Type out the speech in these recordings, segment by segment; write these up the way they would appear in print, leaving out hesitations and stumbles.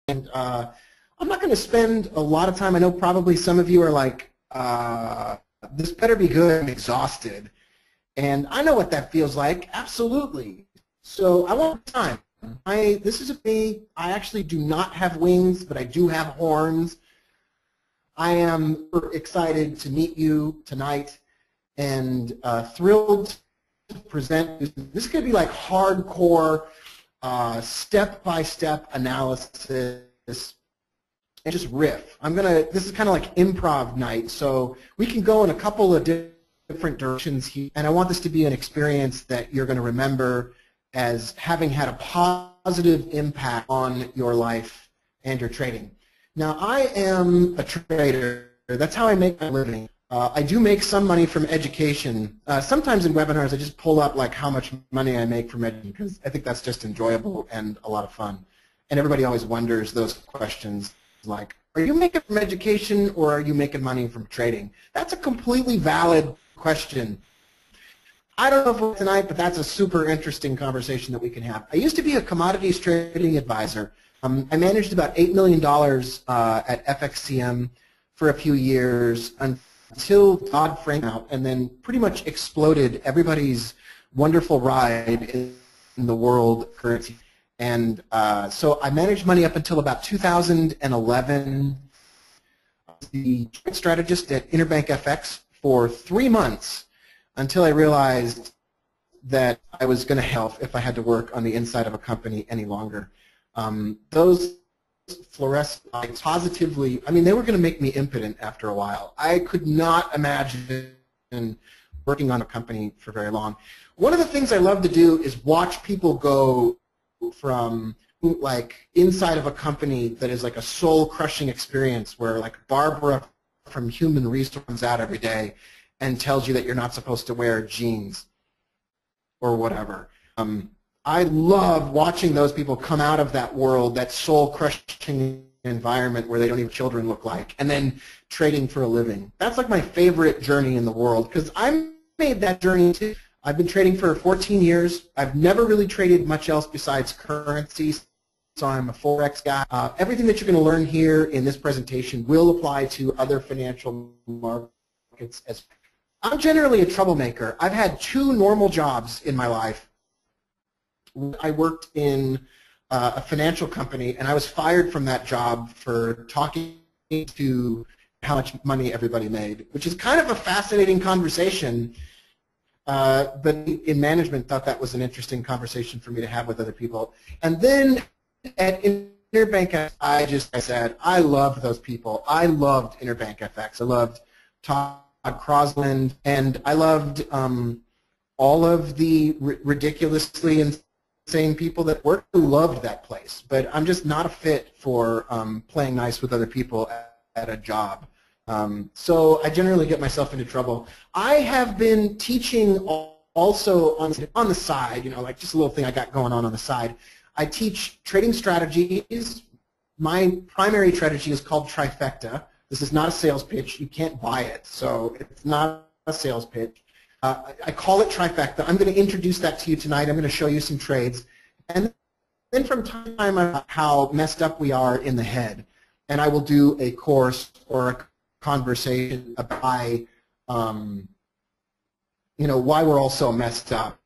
And I'm not going to spend a lot of time. I know probably some of you are like, this better be good. I'm exhausted. And I know what that feels like. Absolutely. So I want time. This is me. I actually do not have wings, but I do have horns. I am excited to meet you tonight and thrilled to present. This is going to be like hardcore step-by-step analysis and just riff. This is kind of like improv night, so we can go in a couple of different directions here, and I want this to be an experience that you're going to remember as having had a positive impact on your life and your trading. Now, I am a trader. That's how I make my living. I do make some money from education. Sometimes in webinars, I just pull up like how much money I make from education because I think that's just enjoyable and a lot of fun. And everybody always wonders those questions like, are you making from education or are you making money from trading? That's a completely valid question. I don't know if we're tonight, but that's a super interesting conversation that we can have. I used to be a commodities trading advisor. I managed about $8 million at FXCM for a few years until Dodd-Frank out, and then pretty much exploded everybody's wonderful ride in the world of currency. And so I managed money up until about 2011. I was the trade strategist at Interbank FX for 3 months until I realized that I was going to help if I had to work on the inside of a company any longer. Those fluorescent lights positively, I mean, they were going to make me impotent after a while. I could not imagine working on a company for very long. One of the things I love to do is watch people go from like inside of a company that is like a soul-crushing experience where like Barbara from Human Resources comes out every day and tells you that you're not supposed to wear jeans or whatever. I love watching those people come out of that world, that soul-crushing environment where they don't even children look like, and then trading for a living. That's like my favorite journey in the world because I made that journey too. I've been trading for 14 years. I've never really traded much else besides currencies, so I'm a Forex guy. Everything that you're going to learn here in this presentation will apply to other financial markets as well. I'm generally a troublemaker. I've had 2 normal jobs in my life. I worked in a financial company, and I was fired from that job for talking to how much money everybody made, which is kind of a fascinating conversation, but in management thought that was an interesting conversation for me to have with other people. And then at Interbank, I said, I loved those people. I loved Interbank FX. I loved Todd Crosland, and I loved all of the ridiculously insane people that work. I loved that place, but I'm just not a fit for playing nice with other people at a job. So I generally get myself into trouble. I have been teaching also on the side, you know, like just a little thing I got going on the side. I teach trading strategies. My primary strategy is called Trifecta. This is not a sales pitch. You can't buy it, so it's not a sales pitch. I call it Trifecta. I'm going to introduce that to you tonight. I'm going to show you some trades. And then from time to time about how messed up we are in the head. And I will do a course or a conversation about you know, why we're all so messed up.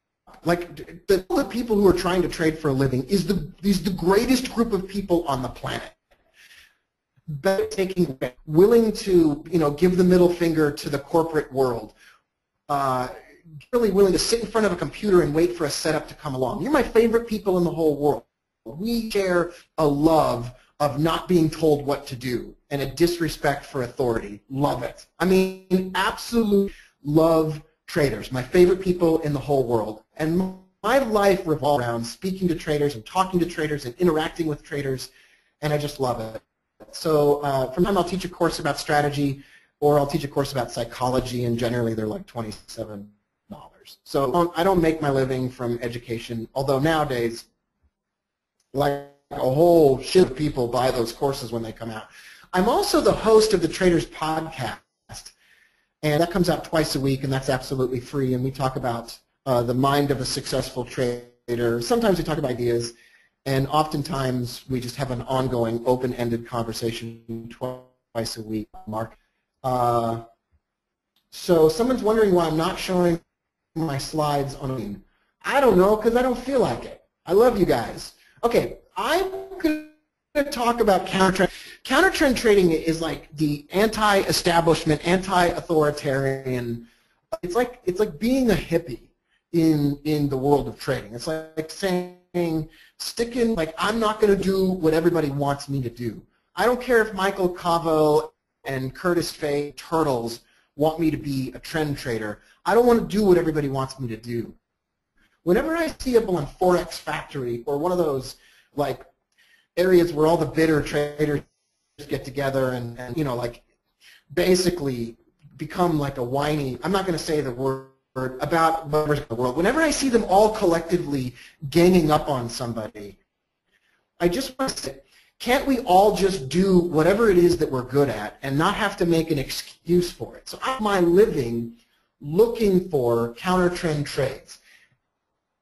Like the people who are trying to trade for a living is the greatest group of people on the planet. Better taking, willing to, you know, give the middle finger to the corporate world. Really willing to sit in front of a computer and wait for a setup to come along. You're my favorite people in the whole world. We share a love of not being told what to do and a disrespect for authority. Love it. I mean, absolute love traders. My favorite people in the whole world. And my life revolves around speaking to traders and talking to traders and interacting with traders, and I just love it. So from time I'll teach a course about strategy, or I'll teach a course about psychology, and generally they're like $27. So I don't make my living from education, although nowadays, like a whole shit of people buy those courses when they come out. I'm also the host of the Traders Podcast, and that comes out twice a week, and that's absolutely free, and we talk about the mind of a successful trader. Sometimes we talk about ideas, And oftentimes, we just have an ongoing, open-ended conversation twice a week. Mark. So someone's wondering why I'm not showing my slides on. I don't know, because I don't feel like it. I love you guys. Okay, I'm going to talk about counter-trend. Counter-trend trading is like the anti-establishment, anti-authoritarian. It's like being a hippie in the world of trading. It's like saying, sticking, like, I'm not going to do what everybody wants me to do. I don't care if Michael Cavo and Curtis Fay Turtles want me to be a trend trader. I don't want to do what everybody wants me to do. Whenever I see people on Forex Factory or one of those like areas where all the bitter traders get together and you know, like basically become like a whiny, I'm not going to say the word about whatever's in the world. Whenever I see them all collectively ganging up on somebody, I just want to say, can't we all just do whatever it is that we're good at and not have to make an excuse for it? So I have my living looking for counter-trend trades.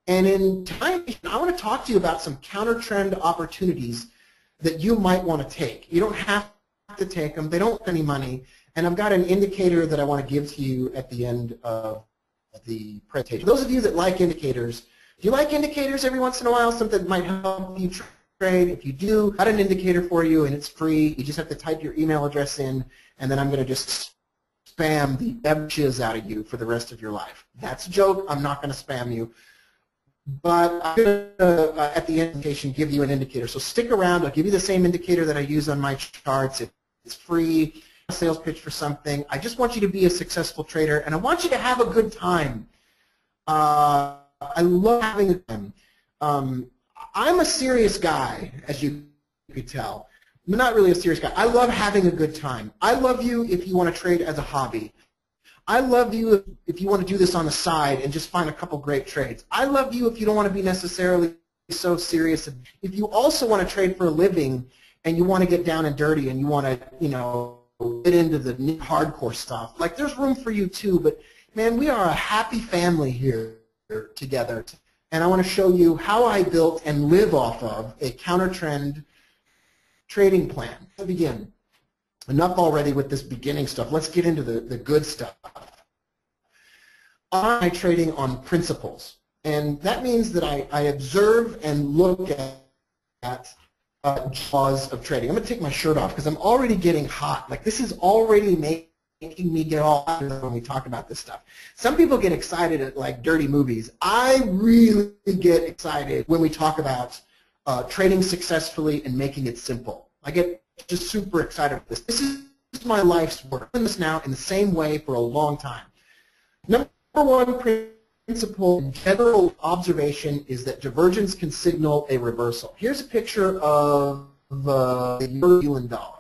And in time, I want to talk to you about some counter-trend opportunities that you might want to take. You don't have to take them. They don't cost any money. And I've got an indicator that I want to give to you at the end of the presentation. Those of you that like indicators, do you like indicators every once in a while, something that might help you trade? If you do, I've got an indicator for you, and it's free. You just have to type your email address in, and then I'm going to just spam the shiz out of you for the rest of your life. That's a joke. I'm not going to spam you. But I'm going to, at the end of the presentation, give you an indicator. So stick around. I'll give you the same indicator that I use on my charts. It's free. A sales pitch for something. I just want you to be a successful trader, and I want you to have a good time. I love having a time. I'm a serious guy, as you could tell. I'm not really a serious guy. I love having a good time. I love you if you want to trade as a hobby. I love you if you want to do this on the side and just find a couple great trades. I love you if you don't want to be necessarily so serious. If you also want to trade for a living and you want to get down and dirty and you want to, you know, get into the hardcore stuff, like there's room for you too. But man, we are a happy family here together. And I want to show you how I built and live off of a counter-trend trading plan. Let's begin. Enough already with this beginning stuff. Let's get into the good stuff. I'm trading on principles. And that means that I observe and look at laws of trading. I'm going to take my shirt off because I'm already getting hot. Like, this is already making me get all hot when we talk about this stuff. Some people get excited at like dirty movies. I really get excited when we talk about trading successfully and making it simple. I get just super excited about this. This is my life's work. I've done this now in the same way for a long time. Number one principle and general observation is that divergence can signal a reversal. Here's a picture of the New Zealand dollar.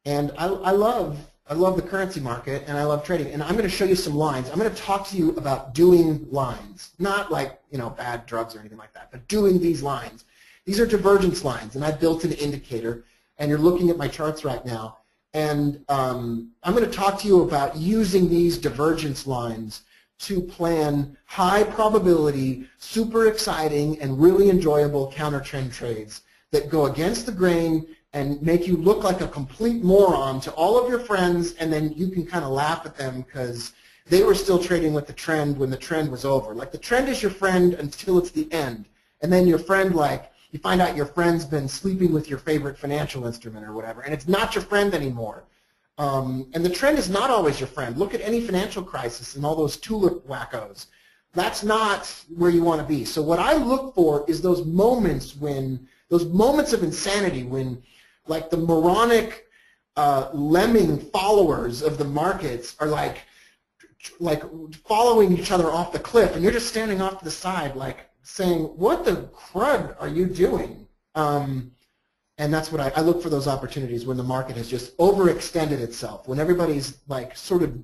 And I love the currency market, and I love trading. And I'm going to show you some lines. I'm going to talk to you about doing lines, not like, you know, bad drugs or anything like that, but doing these lines. These are divergence lines, and I built an indicator, and you're looking at my charts right now. And I'm going to talk to you about using these divergence lines to plan high probability, super exciting, and really enjoyable counter-trend trades that go against the grain and make you look like a complete moron to all of your friends, and then you can kind of laugh at them because they were still trading with the trend when the trend was over. Like, the trend is your friend until it's the end, and then your friend, like, you find out your friend's been sleeping with your favorite financial instrument or whatever, and it's not your friend anymore. And the trend is not always your friend. Look at any financial crisis and all those tulip wackos. That's not where you want to be. So what I look for is those moments of insanity when, like, the moronic lemming followers of the markets are like following each other off the cliff, and you're just standing off to the side, like, saying, what the crud are you doing? And that's what I look for, those opportunities when the market has just overextended itself, when everybody's like sort of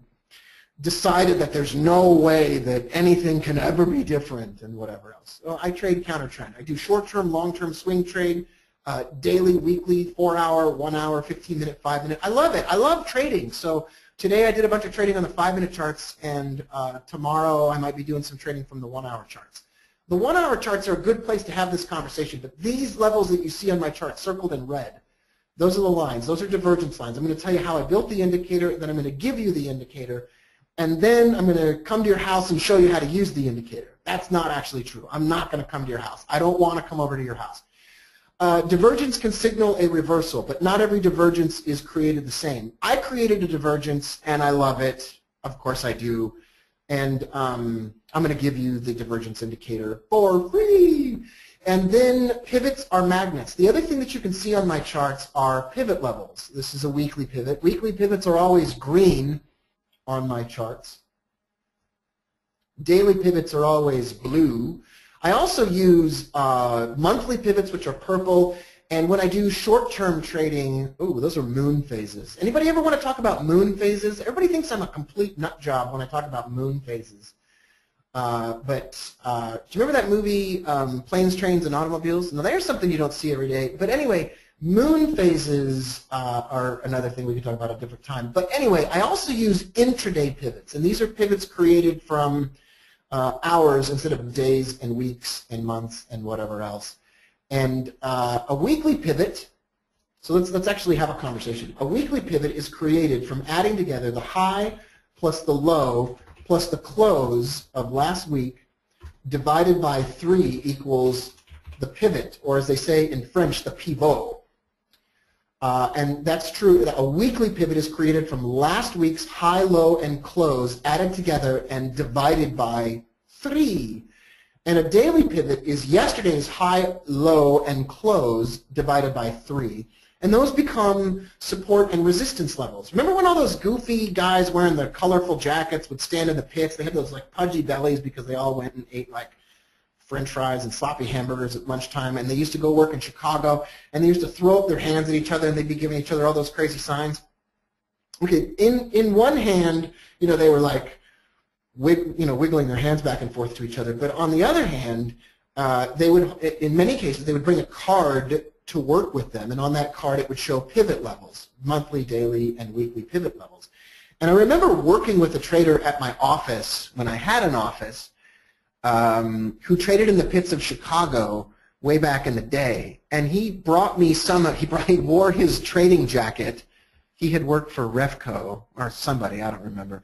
decided that there's no way that anything can ever be different and whatever else. So I trade counter trend. I do short-term, long-term swing trade, daily, weekly, 4-hour, 1-hour, 15-minute, 5-minute. I love it. I love trading. So today I did a bunch of trading on the 5-minute charts, and tomorrow I might be doing some trading from the 1-hour charts. The 1 hour charts are a good place to have this conversation, but these levels that you see on my chart circled in red, those are the lines. Those are divergence lines. I'm going to tell you how I built the indicator, then I'm going to give you the indicator, and then I'm going to come to your house and show you how to use the indicator. That's not actually true. I'm not going to come to your house. I don't want to come over to your house. Divergence can signal a reversal, but not every divergence is created the same. I created a divergence, and I love it. Of course I do. And I'm going to give you the divergence indicator for free. And then pivots are magnets. The other thing that you can see on my charts are pivot levels. This is a weekly pivot. Weekly pivots are always green on my charts. Daily pivots are always blue. I also use monthly pivots, which are purple, and when I do short-term trading, ooh, those are moon phases. Anybody ever want to talk about moon phases? Everybody thinks I'm a complete nut job when I talk about moon phases. But do you remember that movie, Planes, Trains, and Automobiles? Now, there's something you don't see every day. But anyway, moon phases are another thing we can talk about at a different time. But anyway, I also use intraday pivots, and these are pivots created from hours instead of days and weeks and months and whatever else. And a weekly pivot, so let's actually have a conversation. A weekly pivot is created from adding together the high plus the low plus the close of last week divided by 3 equals the pivot, or as they say in French, the pivot. And that's true. A weekly pivot is created from last week's high, low, and close added together and divided by 3. And a daily pivot is yesterday's high, low, and close divided by 3. And those become support and resistance levels. Remember when all those goofy guys wearing the colorful jackets would stand in the pits? They had those like pudgy bellies because they all went and ate like French fries and sloppy hamburgers at lunchtime, and they used to go work in Chicago, and they used to throw up their hands at each other, and they'd be giving each other all those crazy signs. Okay, in one hand, you know, they were like, wiggling their hands back and forth to each other, but on the other hand, they would, in many cases, they would bring a card to work with them, and on that card it would show pivot levels, monthly, daily, and weekly pivot levels. And I remember working with a trader at my office, when I had an office, who traded in the pits of Chicago way back in the day, and he brought me he wore his trading jacket. He had worked for Refco, or somebody, I don't remember,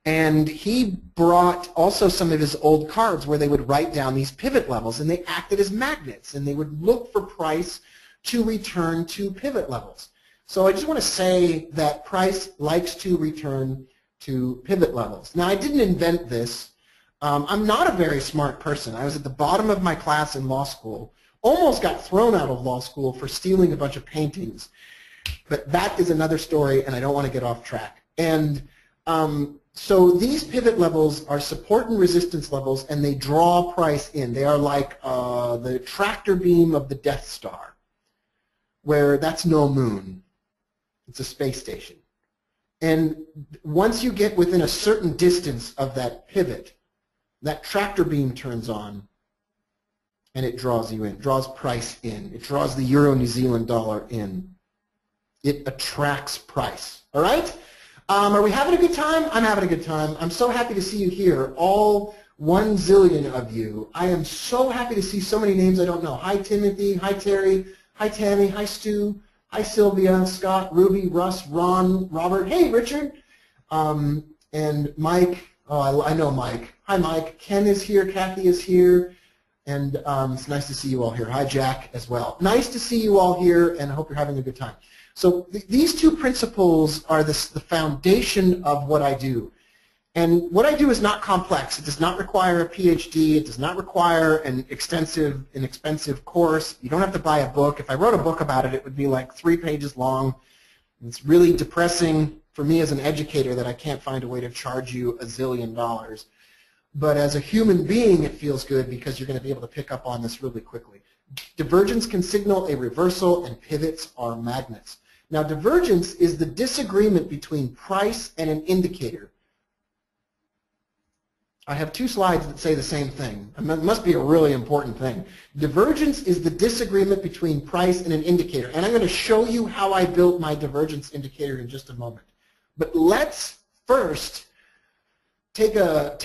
and he brought also some of his old cards where they would write down these pivot levels, and they acted as magnets, and they would look for price to return to pivot levels. So I just want to say that price likes to return to pivot levels. Now, I didn't invent this. I'm not a very smart person. I was at the bottom of my class in law school, almost got thrown out of law school for stealing a bunch of paintings. But that is another story, and I don't want to get off track. And so these pivot levels are support and resistance levels, and they draw price in. They are like the tractor beam of the Death Star, where that's no moon. It's a space station. And once you get within a certain distance of that pivot, that tractor beam turns on, and it draws you in, draws price in. It draws the Euro New Zealand dollar in. It attracts price. All right? Are we having a good time? I'm having a good time. I'm so happy to see you here, all 1 zillion of you. I am so happy to see so many names I don't know. Hi, Timothy. Hi, Terry. Hi, Tammy. Hi, Stu. Hi, Sylvia, Scott, Ruby, Russ, Ron, Robert. Hey, Richard. And Mike. Oh, I know Mike. Hi, Mike. Ken is here. Kathy is here. And it's nice to see you all here. Hi, Jack, as well. Nice to see you all here, and I hope you're having a good time. So these 2 principles are the foundation of what I do. And what I do is not complex. It does not require a PhD. It does not require an expensive course. You don't have to buy a book. If I wrote a book about it, it would be like 3 pages long. It's really depressing for me as an educator that I can't find a way to charge you $1 zillion. But as a human being, it feels good because you're going to be able to pick up on this really quickly. Divergence can signal a reversal, and pivots are magnets. Now, divergence is the disagreement between price and an indicator. I have 2 slides that say the same thing. It must be a really important thing. Divergence is the disagreement between price and an indicator. And I'm going to show you how I built my divergence indicator in just a moment. But let's first take a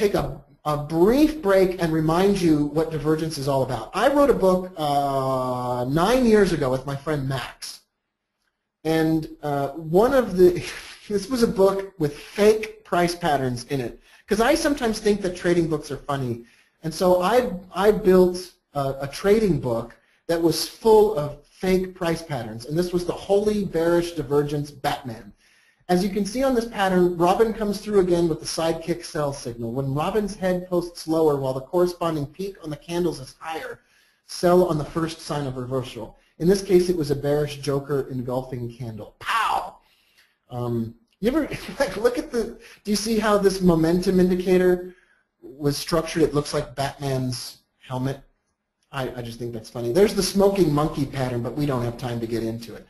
a brief break and remind you what divergence is all about. I wrote a book 9 years ago with my friend Max. And this was a book with fake price patterns in it. Because I sometimes think that trading books are funny. And so I built a trading book that was full of fake price patterns. And this was the Holy Bearish Divergence Batman. As you can see on this pattern, Robin comes through again with the sidekick sell signal. When Robin's head posts lower while the corresponding peak on the candles is higher, sell on the first sign of reversal. In this case, it was a bearish Joker engulfing candle. Pow! You ever look at do you see how this momentum indicator was structured? It looks like Batman's helmet. I just think that's funny. There's the smoking monkey pattern, but we don't have time to get into it.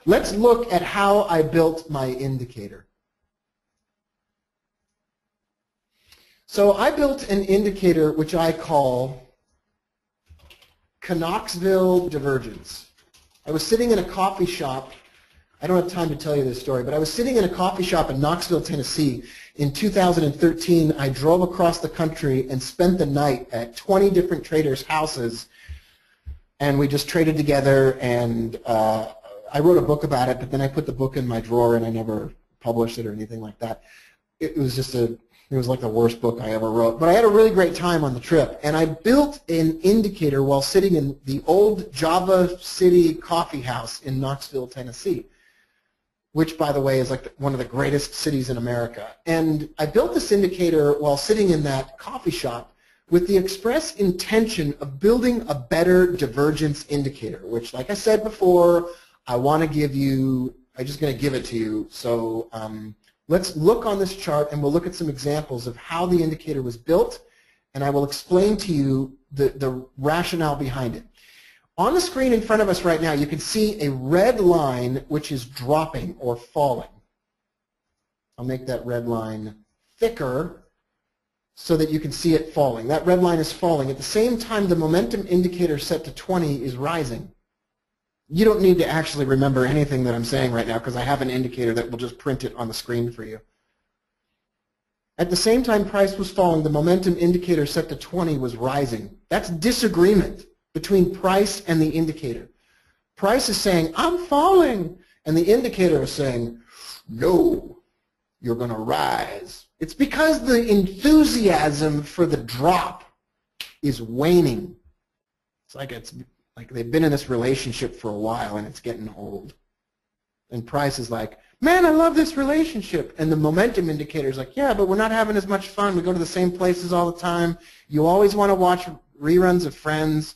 Let's look at how I built my indicator. So I built an indicator which I call Knoxville Divergence. I was sitting in a coffee shop. I don't have time to tell you this story, but I was sitting in a coffee shop in Knoxville, Tennessee. In 2013, I drove across the country and spent the night at 20 different traders' houses, and we just traded together, and I wrote a book about it, but then I put the book in my drawer and I never published it or anything like that. It was just it was like the worst book I ever wrote. But I had a really great time on the trip, and I built an indicator while sitting in the old Java City coffee house in Knoxville, Tennessee, which, by the way, is like one of the greatest cities in America. And I built this indicator while sitting in that coffee shop with the express intention of building a better divergence indicator, which, like I said before, I'm just going to give it to you. So let's look on this chart and we'll look at some examples of how the indicator was built, and I will explain to you the rationale behind it. On the screen in front of us right now, you can see a red line which is dropping or falling. I'll make that red line thicker so that you can see it falling. That red line is falling. At the same time, the momentum indicator set to 20 is rising. You don't need to actually remember anything that I'm saying right now because I have an indicator that will just print it on the screen for you. At the same time price was falling, the momentum indicator set to 20 was rising. That's disagreement between price and the indicator. Price is saying, I'm falling, and the indicator is saying, no, you're going to rise. It's because the enthusiasm for the drop is waning. It's like they've been in this relationship for a while and it's getting old. And price is like, man, I love this relationship. And the momentum indicator is like, yeah, but we're not having as much fun. We go to the same places all the time. You always want to watch reruns of Friends.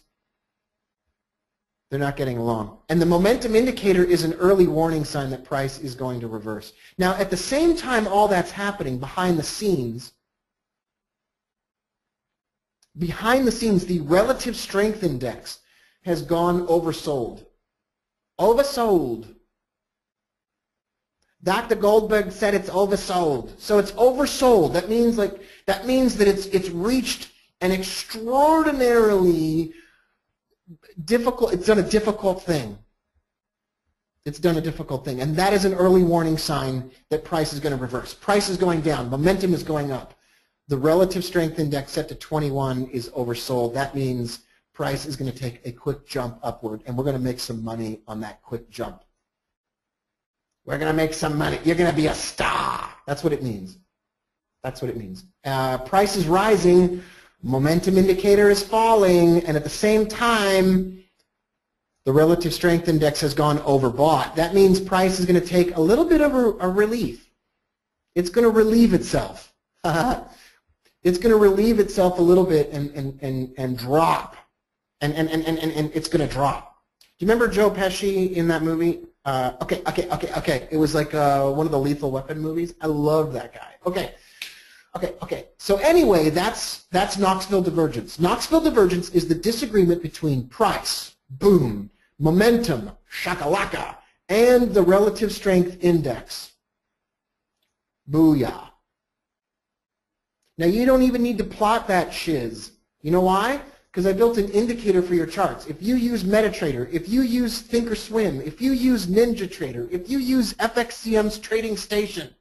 They're not getting along. And the momentum indicator is an early warning sign that price is going to reverse. Now, at the same time all that's happening behind the scenes, the relative strength index has gone oversold. Oversold. Dr. Goldberg said it's oversold. So it's oversold. That means that it's reached an extraordinarily difficult, it's done a difficult thing. It's done a difficult thing. And that is an early warning sign that price is going to reverse. Price is going down. Momentum is going up. The relative strength index set to 21 is oversold. That means price is going to take a quick jump upward, and we're going to make some money on that quick jump. We're going to make some money. You're going to be a star. That's what it means. That's what it means. Price is rising. Momentum indicator is falling, and at the same time, the relative strength index has gone overbought. That means price is going to take a little bit of a relief. It's going to relieve itself. It's going to relieve itself a little bit and drop. And it's going to drop. Do you remember Joe Pesci in that movie? Okay. It was like one of the Lethal Weapon movies. I love that guy. Okay. So anyway, that's Knoxville Divergence. Knoxville Divergence is the disagreement between price, boom, momentum, shakalaka, and the relative strength index. Booyah. Now you don't even need to plot that shiz. You know why? Because I built an indicator for your charts. If you use MetaTrader, if you use Thinkorswim, if you use NinjaTrader, if you use FXCM's Trading Station,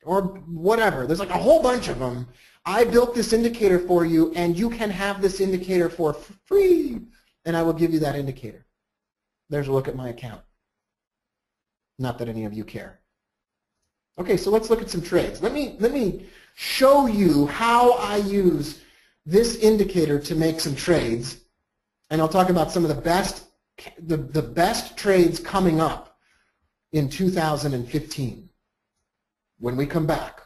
or whatever, there's like a whole bunch of them, I built this indicator for you, and you can have this indicator for free, and I will give you that indicator. There's a look at my account. Not that any of you care. Okay, so let's look at some trades. Let me show you how I use this indicator to make some trades, and I'll talk about some of the best trades coming up in 2015. When we come back,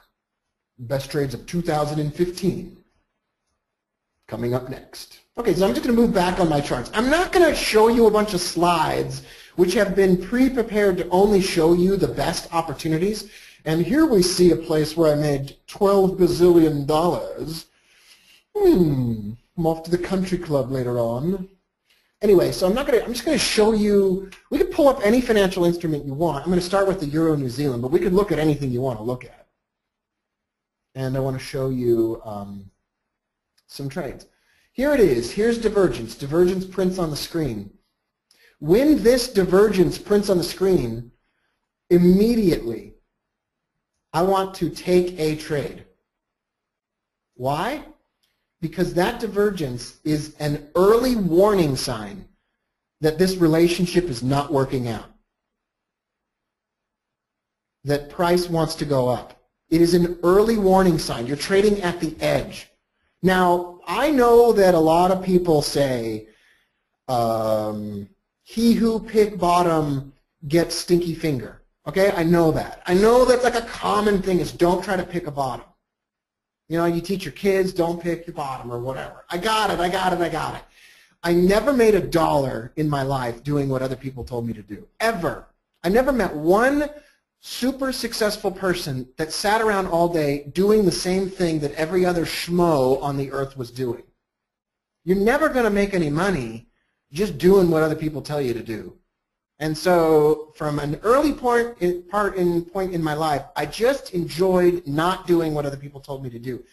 best trades of 2015 coming up next. Okay, so I'm just going to move back on my charts. I'm not going to show you a bunch of slides which have been pre-prepared to only show you the best opportunities. And here we see a place where I made $12 bazillion. I'm off to the country club later on. Anyway, so I'm just going to show you, we could pull up any financial instrument you want. I'm going to start with the Euro New Zealand, but we could look at anything you want to look at. And I want to show you some trades. Here it is. Here's Divergence. Divergence prints on the screen. When this Divergence prints on the screen, immediately I want to take a trade. Why? Because that Divergence is an early warning sign that this relationship is not working out, that price wants to go up. It is an early warning sign. You're trading at the edge. Now, I know that a lot of people say, he who pick bottom gets stinky finger. Okay, I know that. I know that's like a common thing is don't try to pick a bottom. You know, you teach your kids, don't pick your bottom or whatever. I got it. I never made $1 in my life doing what other people told me to do, ever. I never met one super successful person that sat around all day doing the same thing that every other schmo on the earth was doing. You're never going to make any money just doing what other people tell you to do. And so from an early point in my life, I just enjoyed not doing what other people told me to do.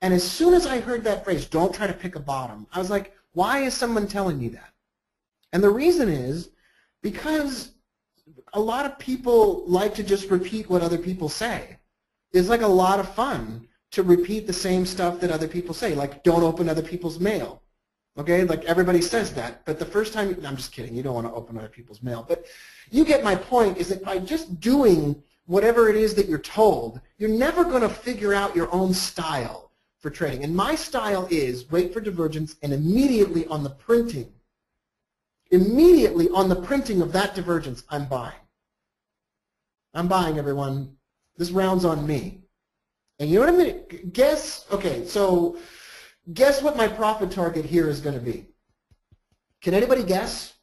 And as soon as I heard that phrase, don't try to pick a bottom, I was like, why is someone telling me that? And the reason is because a lot of people like to just repeat what other people say. It's like a lot of fun to repeat the same stuff that other people say, like don't open other people's mail. Okay, like everybody says that, but the first time, I'm just kidding, you don't want to open other people's mail. But you get my point, is that by just doing whatever it is that you're told, you're never going to figure out your own style for trading. And my style is wait for Divergence and immediately on the printing of that Divergence, I'm buying. I'm buying, everyone. This round's on me. And you know what I'm going to guess? Okay, so guess what my profit target here is going to be. Can anybody guess?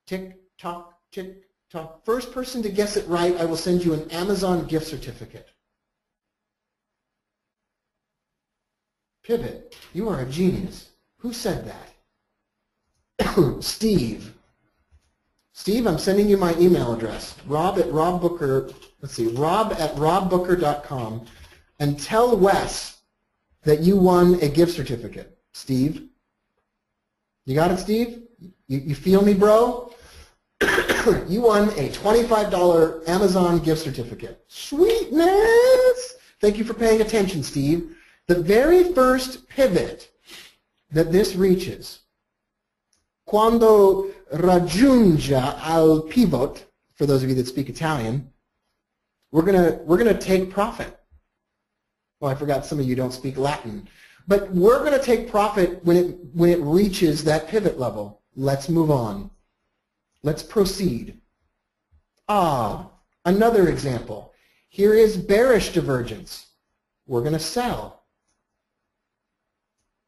Tick, tock, tick, tock. First person to guess it right, I will send you an Amazon gift certificate. Pivot, you are a genius. Who said that? Steve. Steve, I'm sending you my email address. Rob at robbooker.com, and tell Wes that you won a gift certificate. Steve? You got it, Steve? You feel me, bro? You won a $25 Amazon gift certificate. Sweetness! Thank you for paying attention, Steve. The very first pivot that this reaches, quando raggiunga al pivot, for those of you that speak Italian, we're gonna take profit. Well, I forgot some of you don't speak Latin. But we're going to take profit when it reaches that pivot level. Let's move on. Let's proceed. Another example. Here is bearish Divergence. We're going to sell.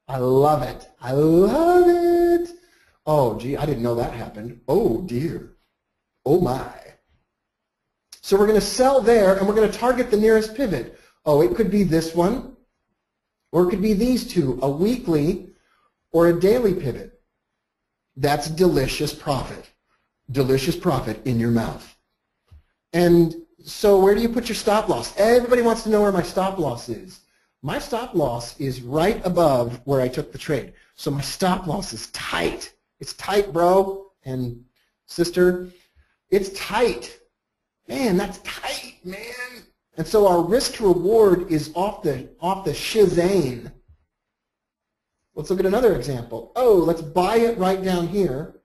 I love it. I love it. Oh, gee, I didn't know that happened. Oh, dear. Oh, my. So we're going to sell there, and we're going to target the nearest pivot. Oh, it could be this one, or it could be these two, a weekly or a daily pivot. That's delicious profit. Delicious profit in your mouth. And so where do you put your stop loss? Everybody wants to know where my stop loss is. My stop loss is right above where I took the trade. So my stop loss is tight. It's tight, bro and sister. It's tight. Man, that's tight, man. And so our risk to reward is off the shizane. Let's look at another example. Oh, let's buy it right down here.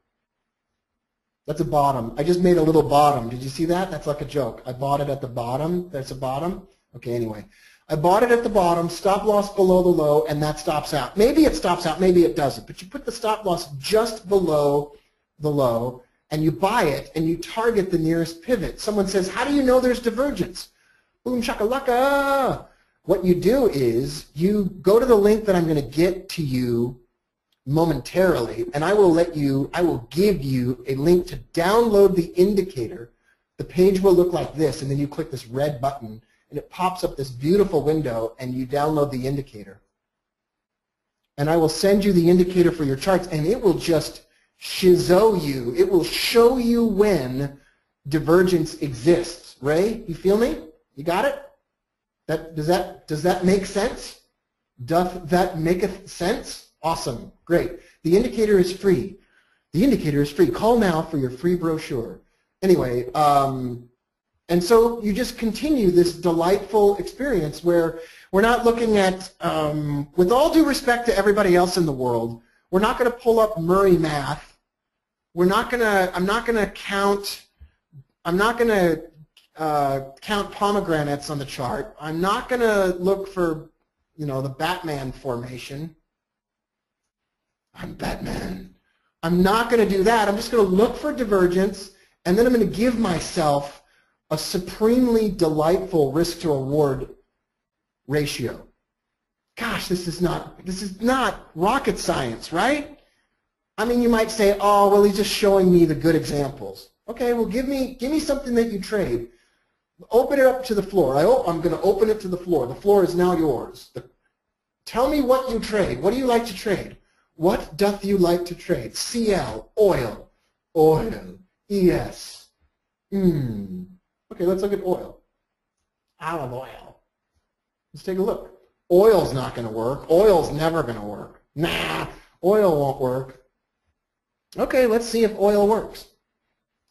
That's a bottom. I just made a little bottom. Did you see that? That's like a joke. I bought it at the bottom. That's a bottom. Okay, anyway. I bought it at the bottom, stop loss below the low, and that stops out. Maybe it stops out, maybe it doesn't. But you put the stop loss just below the low, and you buy it, and you target the nearest pivot. Someone says, how do you know there's divergence? Boom shakalaka. What you do is you go to the link that I'm going to get to you momentarily, and I will give you a link to download the indicator. The page will look like this, and then you click this red button, and it pops up this beautiful window, and you download the indicator. And I will send you the indicator for your charts, and it will just shizo you. It will show you when divergence exists. Ray, you feel me? You got it? Does that make sense? Doth that make sense? Awesome. Great. The indicator is free. The indicator is free. Call now for your free brochure. Anyway, and so you just continue this delightful experience where we're not looking at, with all due respect to everybody else in the world, we're not going to pull up Murray math. I'm not going to count pomegranates on the chart. I'm not going to look for, the Batman formation. I'm Batman. I'm not going to do that. I'm just going to look for divergence, and then I'm going to give myself a supremely delightful risk to reward ratio. Gosh, this is not rocket science, right? I mean, you might say, oh, well, he's just showing me the good examples. Okay, well, give me something that you trade. Open it up to the floor. I'm going to open it to the floor. The floor is now yours. Tell me what you trade. What do you like to trade? What doth you like to trade? CL, oil, ES. Okay, let's look at oil. Olive oil. Let's take a look. Oil's not going to work. Oil's never going to work. Nah, oil won't work. Okay, let's see if oil works.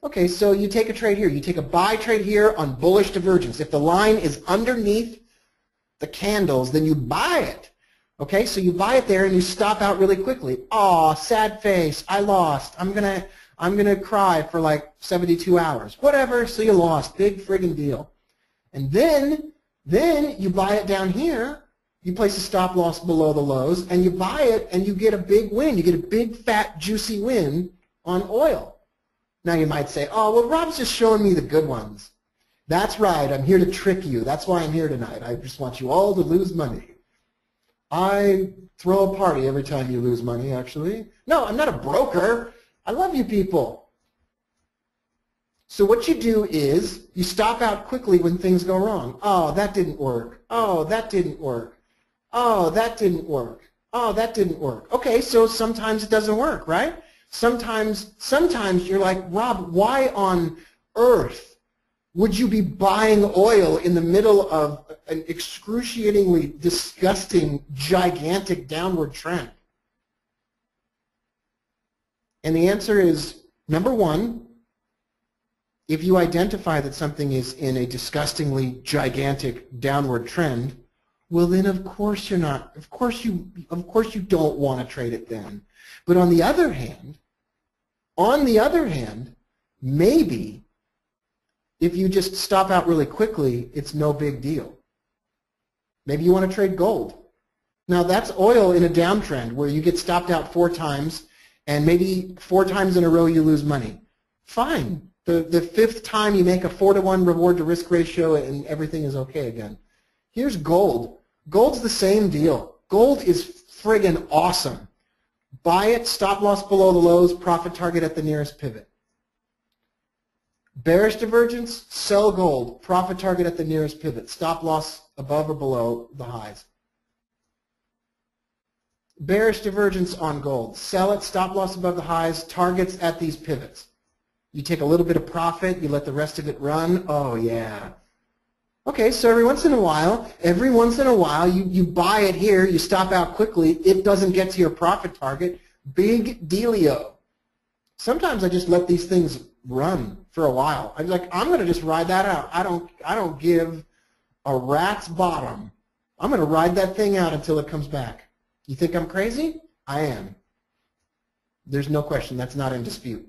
Okay, so you take a trade here. You take a buy trade here on bullish divergence. If the line is underneath the candles, then you buy it. Okay, so you buy it there and you stop out really quickly. Aw, sad face, I lost. I'm gonna cry for like 72 hours. Whatever, so you lost. Big friggin' deal. And then you buy it down here. You place a stop loss below the lows, and you buy it, and you get a big win. You get a big, fat, juicy win on oil. Now you might say, oh, well, Rob's just showing me the good ones. That's right. I'm here to trick you. That's why I'm here tonight. I just want you all to lose money. I throw a party every time you lose money, actually. No, I'm not a broker. I love you people. So what you do is you stop out quickly when things go wrong. Oh, that didn't work. Oh, that didn't work. Oh, that didn't work. Oh, that didn't work. Okay, so sometimes it doesn't work, right? Sometimes you're like, Rob, why on earth would you be buying oil in the middle of an excruciatingly disgusting, gigantic downward trend? And the answer is, number one, if you identify that something is in a disgustingly gigantic downward trend, well then of course you're not. Of course you don't want to trade it then. But on the other hand, maybe if you just stop out really quickly, it's no big deal. Maybe you want to trade gold. Now that's oil in a downtrend where you get stopped out 4 times and maybe 4 times in a row you lose money. Fine. The 5th time you make a 4-to-1 reward to risk ratio and everything is okay again. Here's gold. Gold's the same deal. Gold is friggin' awesome. Buy it, stop loss below the lows, profit target at the nearest pivot. Bearish divergence, sell gold, profit target at the nearest pivot, stop loss above or below the highs. Bearish divergence on gold, sell it, stop loss above the highs, targets at these pivots. You take a little bit of profit, you let the rest of it run, oh yeah. Okay, so every once in a while, you buy it here, you stop out quickly, it doesn't get to your profit target, big dealio. Sometimes I just let these things run for a while. I'm like, I'm going to just ride that out. I don't give a rat's bottom. I'm going to ride that thing out until it comes back. You think I'm crazy? I am. There's no question. That's not in dispute.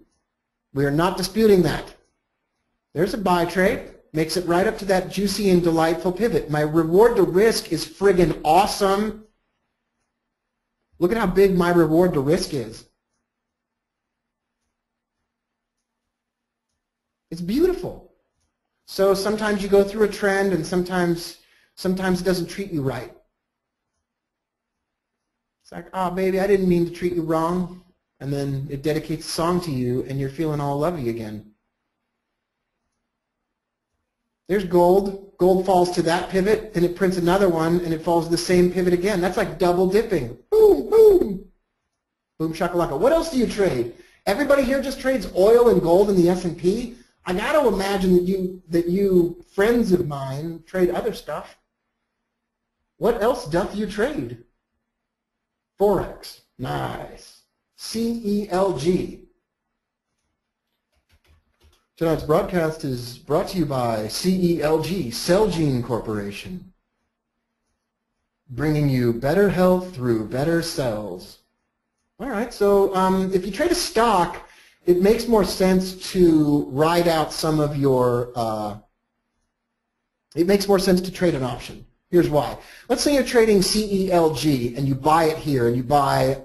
We are not disputing that. There's a buy trade. Makes it right up to that juicy and delightful pivot. My reward to risk is friggin' awesome. Look at how big my reward to risk is. It's beautiful. So sometimes you go through a trend and sometimes it doesn't treat you right. It's like, oh, baby, I didn't mean to treat you wrong. And then it dedicates a song to you and you're feeling all lovey again. There's gold. Gold falls to that pivot, then it prints another one, and it falls to the same pivot again. That's like double dipping. Boom, boom. Boom shakalaka. What else do you trade? Everybody here just trades oil and gold in the S&P? I got to imagine that you friends of mine trade other stuff. What else doth you trade? Forex. Nice. CELG. Tonight's broadcast is brought to you by CELG, Celgene Corporation, bringing you better health through better cells. All right, so if you trade a stock, it makes more sense to ride out some of your, it makes more sense to trade an option. Here's why. Let's say you're trading CELG and you buy it here and you buy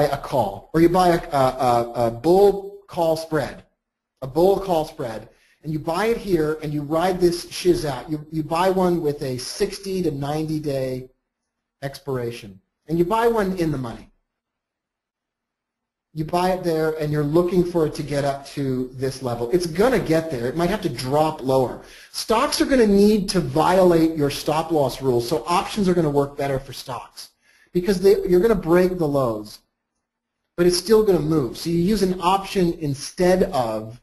a call, or you buy a bull call spread, a bull call spread, and you buy it here and you ride this shiz out. You buy one with a 60 to 90 day expiration, and you buy one in the money. You buy it there and you're looking for it to get up to this level. It's going to get there. It might have to drop lower. Stocks are going to need to violate your stop loss rules, so options are going to work better for stocks because you're going to break the lows, but it's still going to move. So you use an option instead of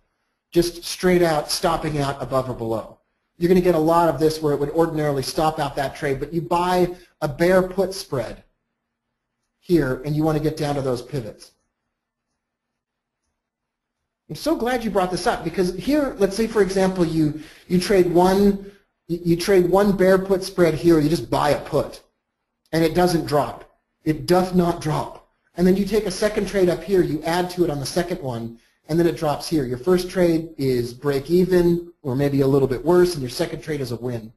just straight out stopping out above or below. You're going to get a lot of this where it would ordinarily stop out that trade, but you buy a bear put spread here and you want to get down to those pivots. I'm so glad you brought this up because here, let's say for example, you trade one bear put spread here, or you just buy a put and it doesn't drop. It doth not drop. And then you take a second trade up here, you add to it on the second one, and then it drops here. Your first trade is break even, or maybe a little bit worse, and your second trade is a win.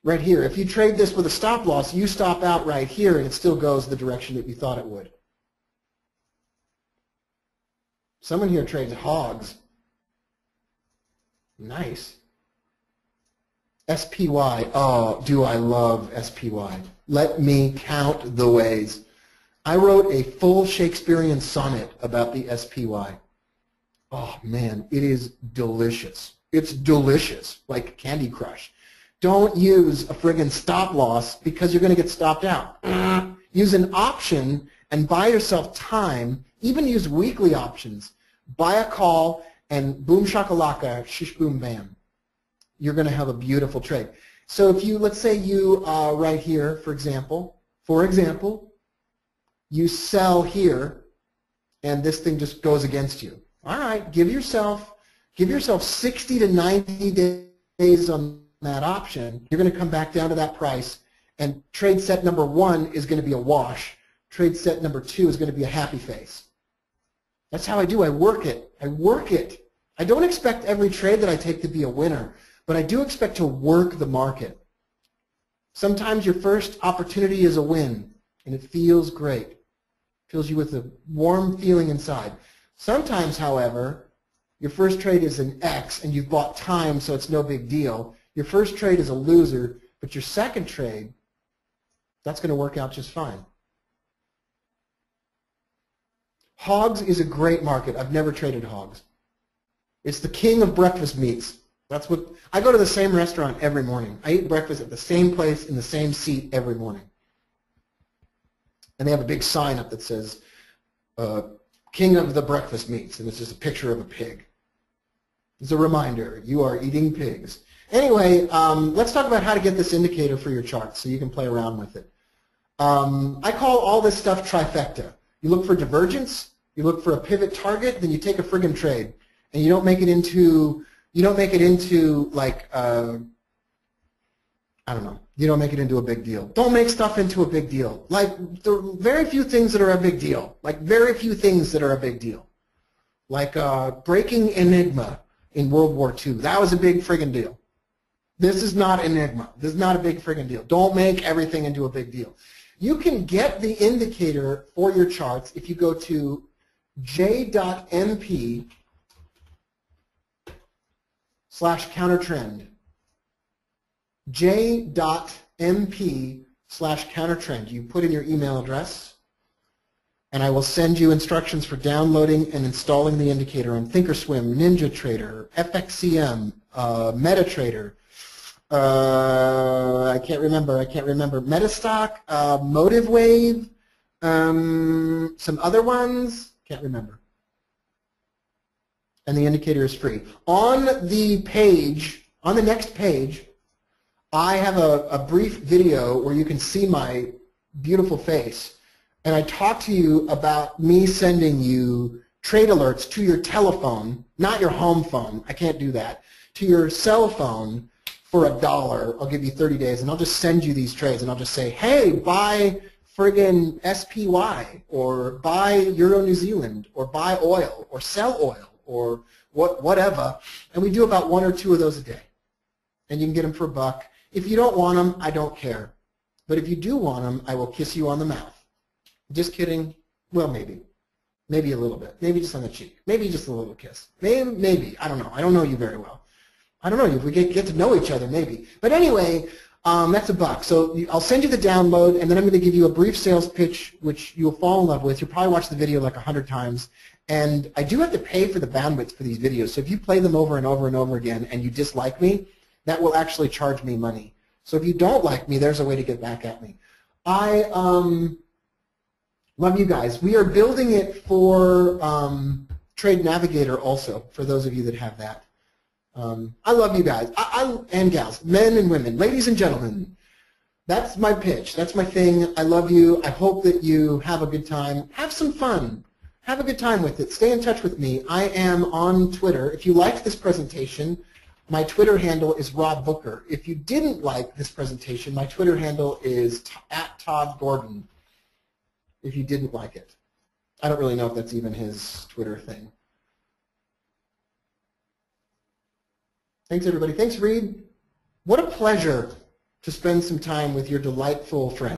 Right here, if you trade this with a stop loss, you stop out right here, and it still goes the direction that you thought it would. Someone here trades hogs. Nice. SPY. Oh, do I love SPY. Let me count the ways. I wrote a full Shakespearean sonnet about the SPY. Oh, man, it is delicious. It's delicious, like Candy Crush. Don't use a friggin' stop loss because you're going to get stopped out. Use an option and buy yourself time. Even use weekly options. Buy a call and boom shakalaka, shish boom bam. You're going to have a beautiful trade. So if you, let's say you right here, for example, you sell here and this thing just goes against you. All right, give yourself 60 to 90 days on that option. You're going to come back down to that price, and trade set number 1 is going to be a wash. Trade set number 2 is going to be a happy face. That's how I do. I work it. I work it. I don't expect every trade that I take to be a winner, but I do expect to work the market. Sometimes your first opportunity is a win, and it feels great. Fills you with a warm feeling inside. Sometimes, however, your first trade is an X, and you've bought time, so it's no big deal. Your first trade is a loser, but your second trade, that's going to work out just fine. Hogs is a great market. I've never traded hogs. It's the king of breakfast meats. That's what I go to the same restaurant every morning. I eat breakfast at the same place in the same seat every morning. And they have a big sign up that says, King of the breakfast meats, and it's just a picture of a pig. It's a reminder, you are eating pigs. Anyway, let's talk about how to get this indicator for your chart so you can play around with it. I call all this stuff trifecta. You look for divergence, you look for a pivot target, then you take a friggin' trade. and you don't make it into like I don't know. You don't make it into a big deal. Don't make stuff into a big deal. Like, there are very few things that are a big deal. Like, very few things that are a big deal. Like breaking Enigma in World War II. That was a big friggin' deal. This is not Enigma. This is not a big friggin' deal. Don't make everything into a big deal. You can get the indicator for your charts if you go to j.mp/countertrend. j.mp/countertrend. You put in your email address, and I will send you instructions for downloading and installing the indicator on Thinkorswim, NinjaTrader, FXCM, MetaTrader. I can't remember. Metastock, MotiveWave, some other ones. Can't remember. And the indicator is free. On the page, on the next page, I have a brief video where you can see my beautiful face, and I talk to you about me sending you trade alerts to your telephone, not your home phone. I can't do that. To your cell phone for $1. I'll give you 30 days, and I'll just send you these trades, and I'll just say, hey, buy friggin' SPY, or buy Euro New Zealand, or buy oil, or sell oil, or whatever. And we do about 1 or 2 of those a day. And you can get them for $1. If you don't want them, I don't care. But if you do want them, I will kiss you on the mouth. Just kidding. Well, maybe. Maybe a little bit. Maybe just on the cheek. Maybe just a little kiss. Maybe. I don't know. I don't know you very well. I don't know you. If we get to know each other, maybe. But anyway, that's $1. So I'll send you the download, and then I'm going to give you a brief sales pitch, which you'll fall in love with. You'll probably watch the video like 100 times. And I do have to pay for the bandwidth for these videos. So if you play them over and over and over again and you dislike me, that will actually charge me money. So if you don't like me, there's a way to get back at me. I love you guys. We are building it for Trade Navigator also, for those of you that have that. I love you guys, and gals, men and women, ladies and gentlemen. That's my pitch. That's my thing. I love you. I hope that you have a good time. Have some fun. Have a good time with it. Stay in touch with me. I am on Twitter. If you liked this presentation, my Twitter handle is Rob Booker. If you didn't like this presentation, my Twitter handle is @ToddGordon, if you didn't like it. I don't really know if that's even his Twitter thing. Thanks, everybody. Thanks, Reed. What a pleasure to spend some time with your delightful friends.